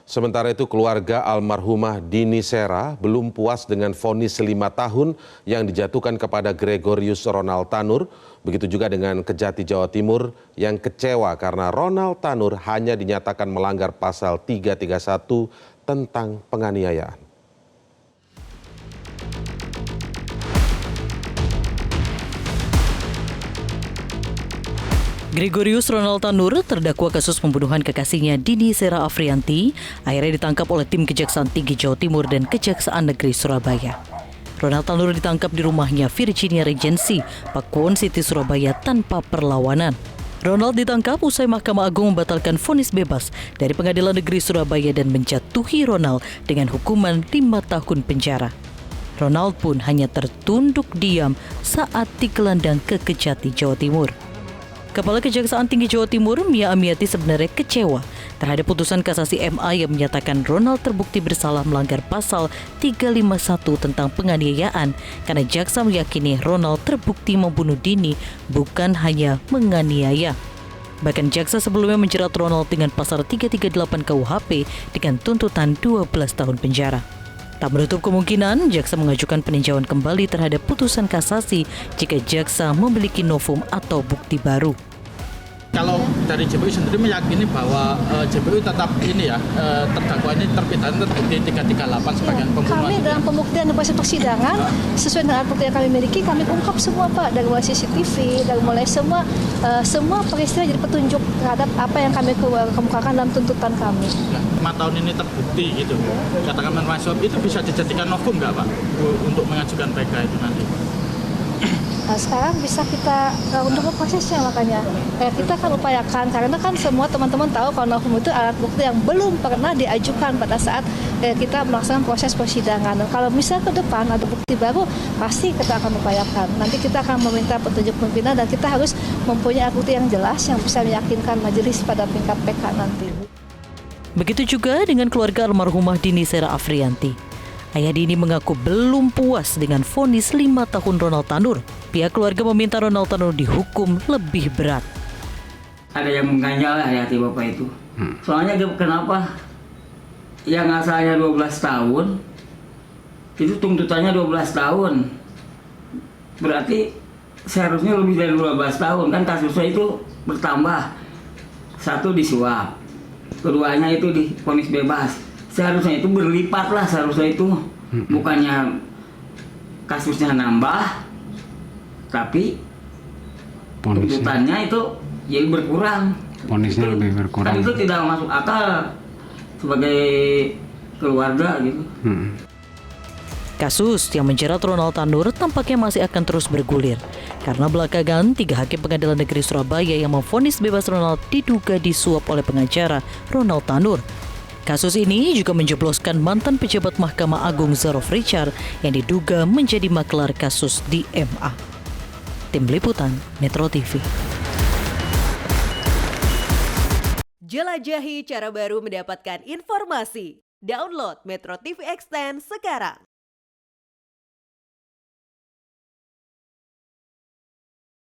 Sementara itu keluarga almarhumah Dini Sera belum puas dengan vonis 5 tahun yang dijatuhkan kepada Gregorius Ronald Tanur. Begitu juga dengan Kejati Jawa Timur yang kecewa karena Ronald Tanur hanya dinyatakan melanggar pasal 331 tentang penganiayaan. Gregorius Ronald Tanur, terdakwa kasus pembunuhan kekasihnya Dini Sera Afrianti, akhirnya ditangkap oleh tim Kejaksaan Tinggi Jawa Timur dan Kejaksaan Negeri Surabaya. Ronald Tanur ditangkap di rumahnya Virginia Regency, Pakuwon City, Surabaya tanpa perlawanan. Ronald ditangkap usai Mahkamah Agung membatalkan vonis bebas dari Pengadilan Negeri Surabaya dan menjatuhi Ronald dengan hukuman 5 tahun penjara. Ronald pun hanya tertunduk diam saat digelandang ke Kejati, Jawa Timur. Kepala Kejaksaan Tinggi Jawa Timur, Mia Amiati, sebenarnya kecewa terhadap putusan kasasi MA yang menyatakan Ronald terbukti bersalah melanggar pasal 351 tentang penganiayaan karena jaksa meyakini Ronald terbukti membunuh Dini, bukan hanya menganiaya. Bahkan jaksa sebelumnya menjerat Ronald dengan pasal 338 KUHP dengan tuntutan 12 tahun penjara. Tak menutup kemungkinan jaksa mengajukan peninjauan kembali terhadap putusan kasasi jika jaksa memiliki novum atau bukti baru. Kalau dari JPU sendiri meyakini bahwa JPU tetap terdakwa ini terpidana terbukti 338 sebagai pembunuhan. Kami dalam pembuktian di proses persidangan sesuai dengan bukti yang kami miliki, kami ungkap semua Pak, dari mulai CCTV, dari mulai semua peristiwa jadi petunjuk terhadap apa yang kami kemukakan dalam tuntutan kami. 5 tahun ini terbukti gitu. Katakan mahasiswa itu bisa dijadikan novum nggak Pak untuk mengajukan PK itu nanti? Nah, sekarang bisa kita untuk prosesnya, makanya kita akan upayakan, karena kan semua teman-teman tahu kalau novum itu alat bukti yang belum pernah diajukan pada saat kita melaksanakan proses persidangan. Dan kalau misalnya ke depan ada bukti baru, pasti kita akan upayakan. Nanti kita akan meminta petunjuk pimpinan dan kita harus mempunyai bukti yang jelas yang bisa meyakinkan majelis pada tingkat PK nanti. Begitu juga dengan keluarga almarhumah Dini Sera Afrianti. Ayah Dini mengaku belum puas dengan vonis 5 tahun Ronald Tanur. Pihak keluarga meminta Ronald Tanur dihukum lebih berat. Ada yang mengganjal lah hati bapak itu. Soalnya kenapa yang asalnya 12 tahun itu tuntutannya 12 tahun. Berarti seharusnya lebih dari 12 tahun kan, kasusnya itu bertambah. Satu disuap, keduanya itu divonis bebas. Seharusnya itu berlipat lah, seharusnya itu bukannya kasusnya nambah, tapi tuntutannya itu jadi berkurang. Vonisnya lebih berkurang. Kan itu tidak masuk akal sebagai keluarga gitu. Kasus yang menjerat Ronald Tanur tampaknya masih akan terus bergulir karena belakangan 3 hakim Pengadilan Negeri Surabaya yang memvonis bebas Ronald diduga disuap oleh pengacara Ronald Tanur. Kasus ini juga menjebloskan mantan pejabat Mahkamah Agung Zarof Richard yang diduga menjadi maklar kasus di MA. Tim Liputan Metro TV. Jelajahi cara baru mendapatkan informasi. Download Metro TV Extend sekarang.